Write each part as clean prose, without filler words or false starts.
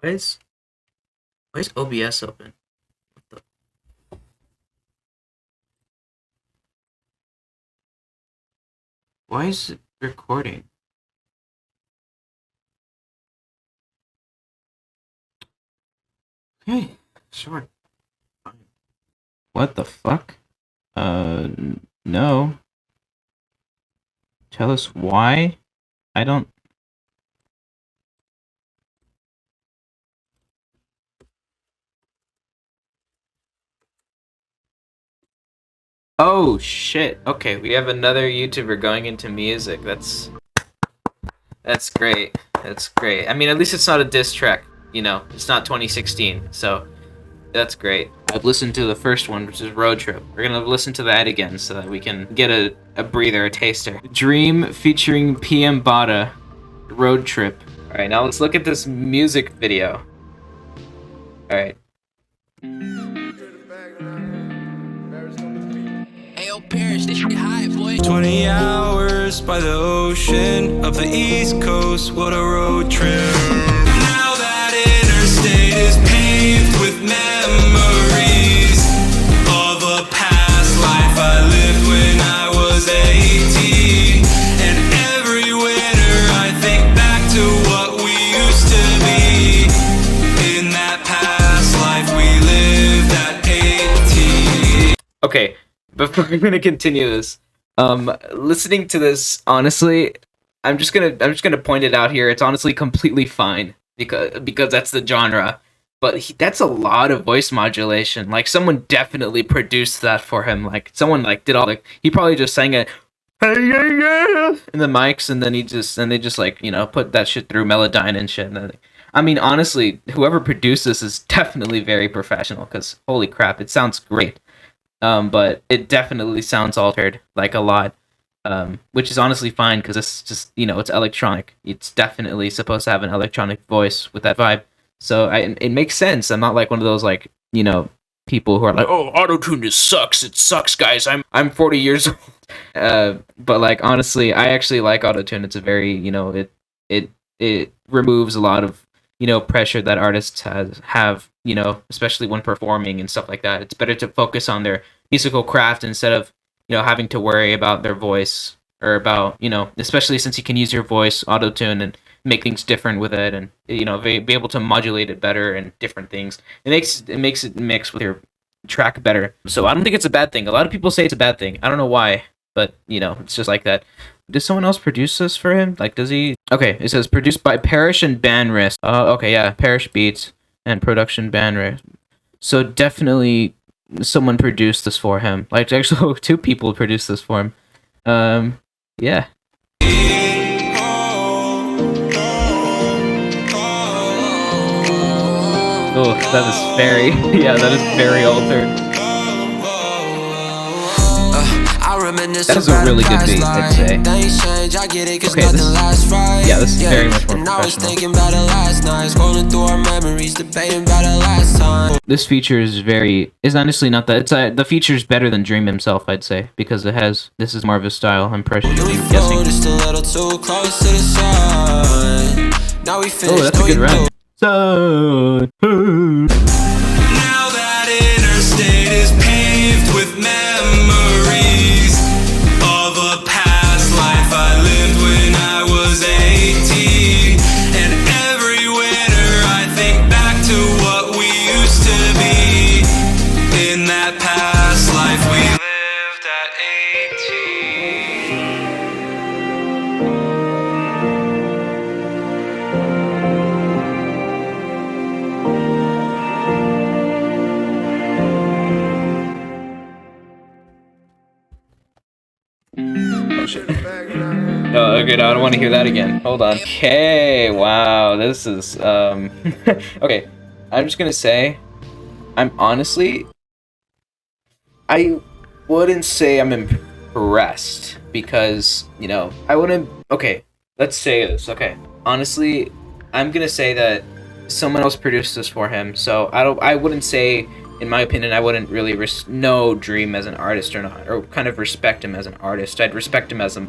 Why is why is OBS open? What the? Why is it recording? Okay, sure. Fine. What the fuck? No. Tell us why? I don't. Oh shit. Okay, we have another YouTuber going into music. That's great. That's great. I mean, at least it's not a diss track. You know, it's not 2016. So that's great. I've listened to the first one, which is Road Trip. We're gonna listen to that again so that we can get a breather, a taster. Dream featuring PM Bada, Road Trip. Alright, now let's look at this music video. Alright. Parrish, this shit high, boy. 20 hours by the ocean of the East Coast, what a road trip. Now that interstate is paved with memories of a past life I lived when I was 18. And every winter I think back to what we used to be. In that past life we lived at 18. Okay. Before I'm gonna continue this, listening to this, honestly, I'm just gonna point it out here. It's honestly completely fine because that's the genre, but that's a lot of voice modulation. Like someone definitely produced that for him. Like someone like did all like he probably just sang it in the mics, and then they just like put that shit through Melodyne and shit. And then, I mean, honestly, whoever produced this is definitely very professional. Because holy crap, it sounds great. But it definitely sounds altered, like a lot, which is honestly fine because it's just it's electronic. It's definitely supposed to have an electronic voice with that vibe, so it makes sense. I'm not like one of those like people who are like, oh, autotune just sucks. It sucks, guys. I'm 40 years old. But like honestly, I actually like autotune. It's a very it removes a lot of pressure that artists have especially when performing and stuff like that. It's better to focus on their musical craft instead of having to worry about their voice or about especially since you can use your voice auto-tune and make things different with it, and be able to modulate it better and different things. It makes it mix with your track better. So I don't think it's a bad thing. A lot of people say it's a bad thing. I don't know why, but it's just like that. Does someone else produce this for him? Like, does he? Okay, it says produced by Parrish and Banris. Okay, yeah, Parrish Beats and production Banris. So definitely someone produced this for him. Like, actually, two people produced this for him. Yeah. Oh, that is very, yeah, that is very altered. That is a really good beat, I'd say. Okay, this is very much more professional. This feature is honestly not that. The feature's better than Dream himself, I'd say, because this is more of his style, I'm guessing. Oh, that's a good run. So, now that interstate is paved with memories of a past life I lived when I was 18. And every winter I think back to what we used to be. In that past life we lived at 18. oh shit. Oh, okay, no, I don't want to hear that again. Hold on. Okay, wow, this is, okay, I'm just gonna say, I wouldn't say I'm impressed, because, I wouldn't, okay, let's say this, okay. Honestly, I'm gonna say that someone else produced this for him, so I wouldn't say, in my opinion, I wouldn't really know Dream as an artist or not, or kind of respect him as an artist. I'd respect him as a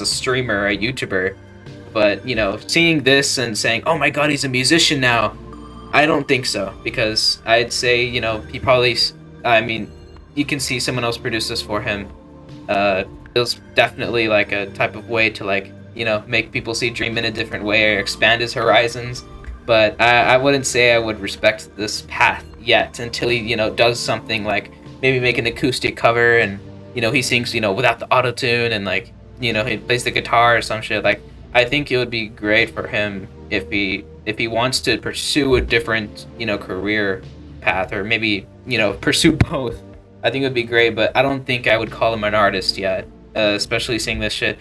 streamer, a YouTuber, But, you know, seeing this and saying, oh my god, he's a musician now, I don't think so. Because I'd say, you know, he probably, I mean, you can see someone else produce this for him. It was definitely like a type of way to, like, you know, make people see Dream in a different way or expand his horizons. But I wouldn't say I would respect this path yet until he, you know, does something like maybe make an acoustic cover and, you know, he sings, you know, without the auto-tune and, like, you know, he plays the guitar or some shit. Like, I think it would be great for him if he wants to pursue a different, you know, career path, or maybe, you know, pursue both. I think it would be great, but I don't think I would call him an artist yet, especially seeing this shit.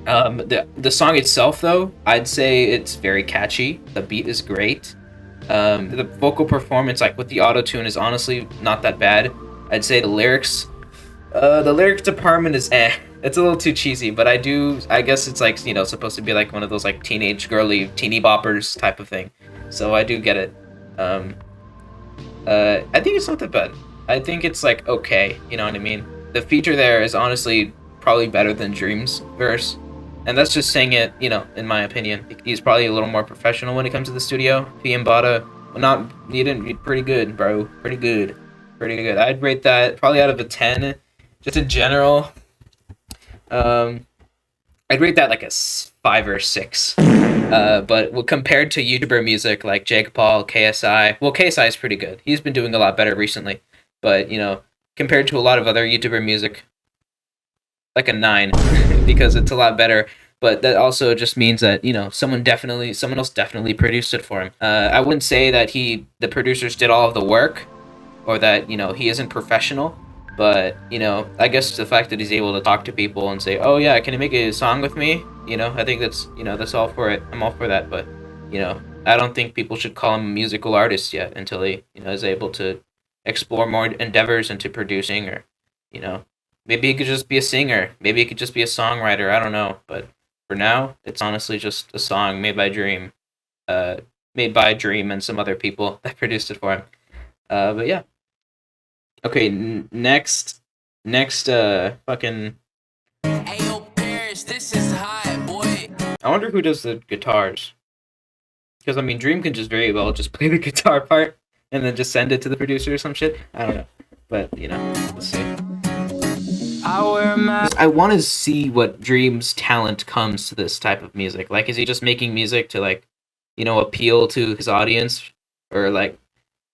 The song itself, though, I'd say it's very catchy. The beat is great. The vocal performance, like with the auto-tune, is honestly not that bad. I'd say the lyrics department is it's a little too cheesy, but I guess it's like, you know, supposed to be like one of those like teenage girly teeny boppers type of thing. So I do get it. I think it's not that bad. I think it's like okay, you know what I mean? The feature there is honestly probably better than Dream's verse. And that's just saying it, you know, in my opinion. He's probably a little more professional when it comes to the studio. You didn't be pretty good, bro. Pretty good. I'd rate that probably out of a 10, just in general. I'd rate that like a 5 or 6. But compared to YouTuber music like Jake Paul, KSI, well, KSI is pretty good. He's been doing a lot better recently. But, you know, compared to a lot of other YouTuber music, like a 9 because it's a lot better. But that also just means that, you know, someone else definitely produced it for him. I wouldn't say that the producers did all of the work, or that, you know, he isn't professional. But, you know, I guess the fact that he's able to talk to people and say, oh yeah, can you make a song with me? You know, I think that's, you know, that's all for it. I'm all for that. But, you know, I don't think people should call him a musical artist yet until he, you know, is able to explore more endeavors into producing, or, you know, maybe he could just be a singer. Maybe he could just be a songwriter. I don't know. But for now, it's honestly just a song made by Dream and some other people that produced it for him. But yeah. Okay, next, fucking... Ayo, Paris, this is hot, boy. I wonder who does the guitars. Because, I mean, Dream can just very well just play the guitar part and then just send it to the producer or some shit. I don't know. But, you know, we'll see. I want to see what Dream's talent comes to this type of music. Like, is he just making music to, like, you know, appeal to his audience? Or, like,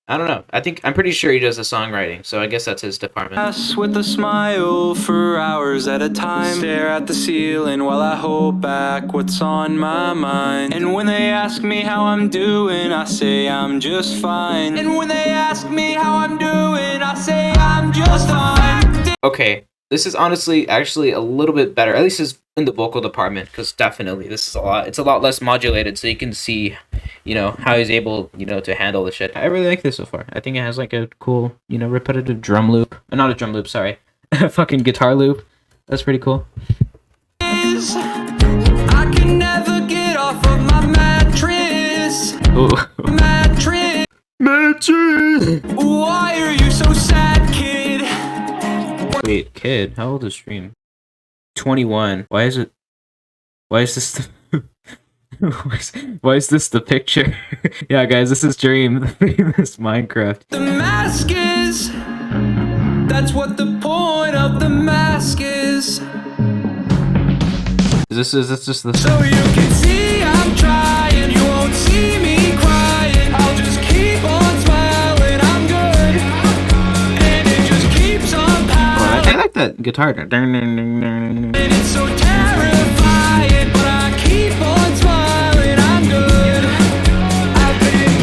I don't know. I'm pretty sure he does the songwriting, so I guess that's his department. With a smile for hours at a time. Stare at the ceiling while I hold back what's on my mind. And when they ask me how I'm doing, I say I'm just fine. And when they ask me how I'm doing, I say I'm just fine. Okay, this is honestly actually a little bit better. At least it's in the vocal department, because definitely this is it's a lot less modulated, so you can see, you know, how he's able, you know, to handle the shit. I really like this so far. I think it has like a cool, you know, repetitive drum loop. Not a drum loop, sorry. A fucking guitar loop. That's pretty cool. I can never get off of my mattress. Mattress. Why are you so sad, kid? Wait, kid? How old is Dream? 21. Why is this why is this the picture? Yeah, guys, this is Dream, the famous Minecraft. The mask is. That's what the point of the mask is. Is this just the... So you can see I'm trying. You won't see me crying. I'll just keep on smiling. I'm good. And it just keeps on piling. I like that guitar. And it's so terrifying, but I keep on smiling. I'm good. I've been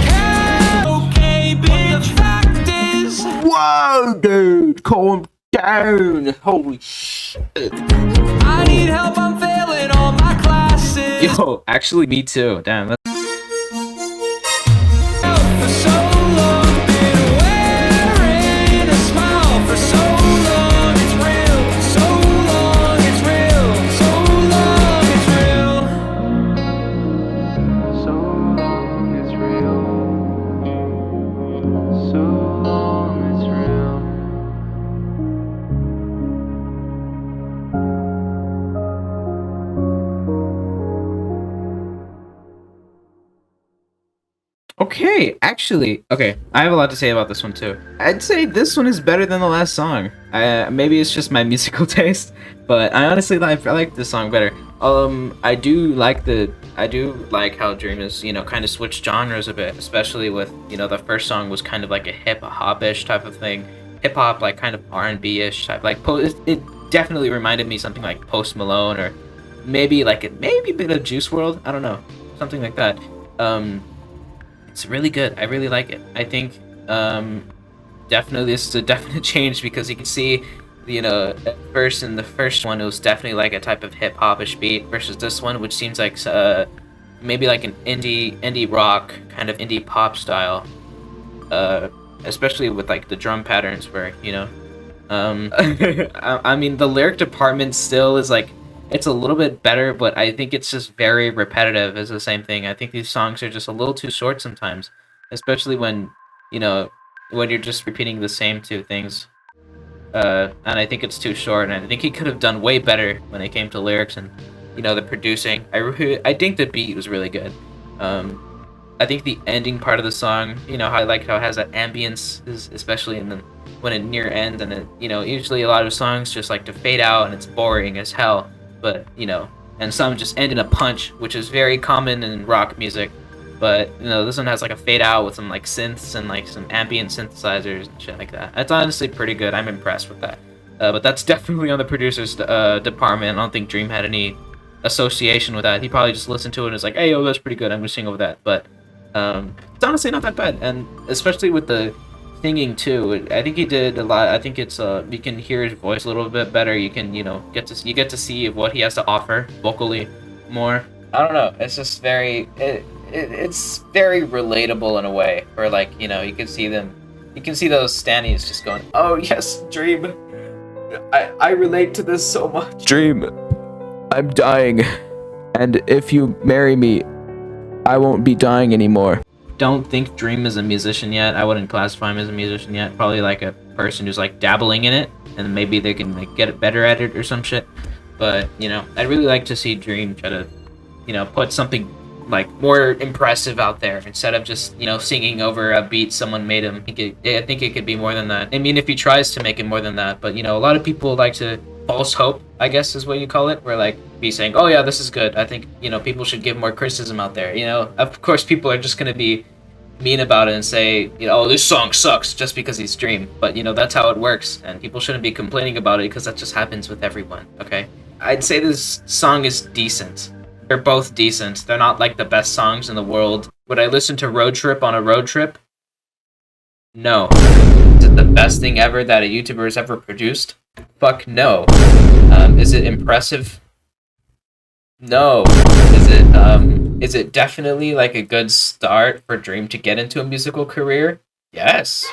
okay, bitch. The fact is, Whoa, dude, calm down. Holy shit. I need help. I'm failing all my classes. Yo, actually, me too. Damn. For so long, been wearing a smile for so long. It's real. So long, it's real. So long, it's real. So long, it's real. So long, it's real. Okay, actually, okay, I have a lot to say about this one too. I'd say this one is better than the last song. Maybe it's just my musical taste, but I honestly like this song better. I do like how Dream is, kind of switched genres a bit, especially with, the first song was kind of like a hip hop-ish type of thing. Hip hop, like kind of R&B-ish type, like it definitely reminded me something like Post Malone, or maybe a bit of Juice WRLD. I don't know, something like that. It's really good. I really like it. I think definitely this is a definite change, because you can see, at first in the first one it was definitely like a type of hip hopish beat, versus this one, which seems like maybe like an indie rock kind of indie pop style. Especially with like the drum patterns, where I mean, the lyric department still is like, it's a little bit better, but I think it's just very repetitive. Is the same thing. I think these songs are just a little too short sometimes, especially when when you're just repeating the same two things. And I think it's too short, and I think he could have done way better when it came to lyrics and the producing. I think the beat was really good. I think the ending part of the song, how I like how it has that ambience, especially when it near ends, and it, usually a lot of songs just like to fade out and it's boring as hell, but and some just end in a punch, which is very common in rock music. But this one has like a fade out with some like synths and like some ambient synthesizers and shit like that. That's honestly pretty good. I'm impressed with that. But that's definitely on the producer's department. I don't think Dream had any association with that. He probably just listened to it and was like, hey, yo, that's pretty good, I'm gonna sing over that. But it's honestly not that bad, and especially with the singing too, I think he did a lot. I think it's you can hear his voice a little bit better. You can get to see what he has to offer vocally more. I don't know, it's just very it's very relatable in a way, where like you can see those standees just going, oh yes, Dream, I relate to this so much. Dream, I'm dying, and if you marry me, I won't be dying anymore. Don't think Dream is a musician yet. I wouldn't classify him as a musician yet. Probably like a person who's like dabbling in it, and maybe they can like get better at it or some shit. But I'd really like to see Dream try to put something like more impressive out there, instead of just singing over a beat someone made him. I think it could be more than that. I mean, if he tries to make it more than that, but a lot of people like to false hope, I guess is what you call it, where like be saying, oh yeah, this is good. I think people should give more criticism out there. Of course people are just gonna be mean about it and say, oh, this song sucks just because he's Dream. But that's how it works, and people shouldn't be complaining about it, because that just happens with everyone. Okay, I'd say this song is decent. They're both decent. They're not like the best songs in the world. Would I listen to Road Trip on a road trip? No. Is it the best thing ever that a YouTuber has ever produced? Fuck no. Is it impressive? No. Is it definitely like a good start for Dream to get into a musical career? Yes.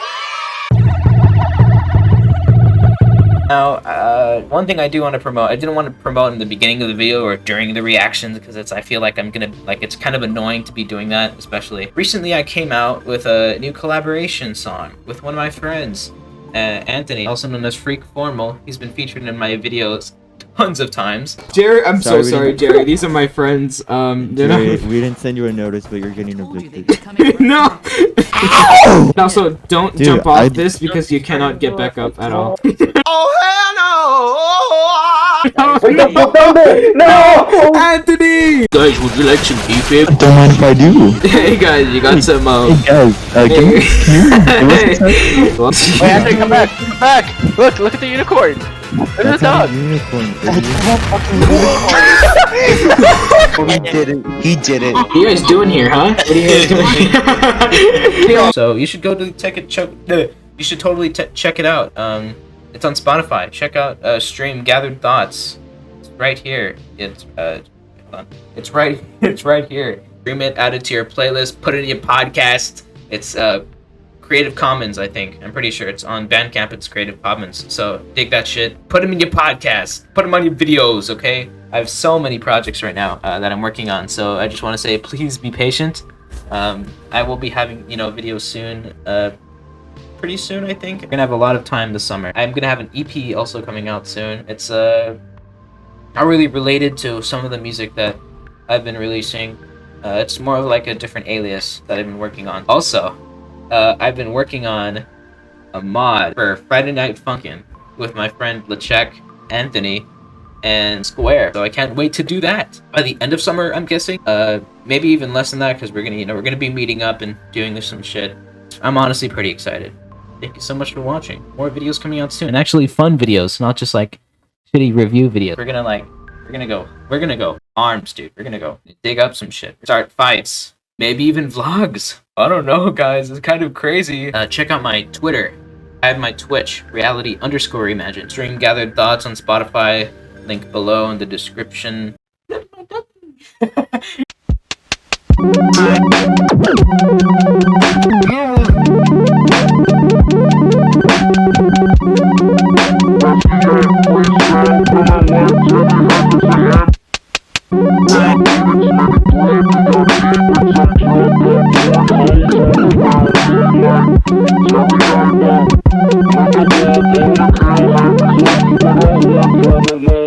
Now, one thing I do want to promote, I didn't want to promote in the beginning of the video or during the reactions, because I feel like it's kind of annoying to be doing that, especially. Recently I came out with a new collaboration song with one of my friends, Anthony, also known as Freak Formal. He's been featured in my videos tons of times. Jerry, I'm so sorry, Jerry. These are my friends. Jerry, we didn't send you a notice, but you're getting evicted. No! Also, don't jump off this, because you cannot get back up at all. Oh, hell no! No! Anthony! Guys, would you like some beef? Don't mind if I do. Hey guys, you got some, Hey guys, can you Wait, Anthony, come back! Come back! Look at the unicorn! Look at the dog! Unicorn. He did it. What are you guys doing here, huh? What are you guys doing? So you should go to you should totally check it out. It's on Spotify. Check out stream Gathered Thoughts. It's right here. It's hold on. It's right here. Stream it, add it to your playlist, put it in your podcast. It's Creative Commons, I think. I'm pretty sure it's on Bandcamp. It's Creative Commons. So dig that shit. Put them in your podcast. Put them on your videos, okay? I have so many projects right now that I'm working on. So I just want to say, please be patient. I will be having videos soon. Pretty soon, I think. I'm gonna have a lot of time this summer. I'm gonna have an EP also coming out soon. It's not really related to some of the music that I've been releasing. It's more of like a different alias that I've been working on. Also, I've been working on a mod for Friday Night Funkin' with my friend LeCheck, Anthony, and Square. So I can't wait to do that by the end of summer, I'm guessing. Maybe even less than that, because we're gonna be meeting up and doing some shit. I'm honestly pretty excited. Thank you so much for watching. More videos coming out soon, and actually fun videos, not just like shitty review videos. We're gonna go arms, dude. We're gonna go dig up some shit, start fights, maybe even vlogs. I don't know, guys. It's kind of crazy. Check out my Twitter. I have my Twitch, reality_imagine. Stream gathered thoughts on Spotify. Link below in the description. I'm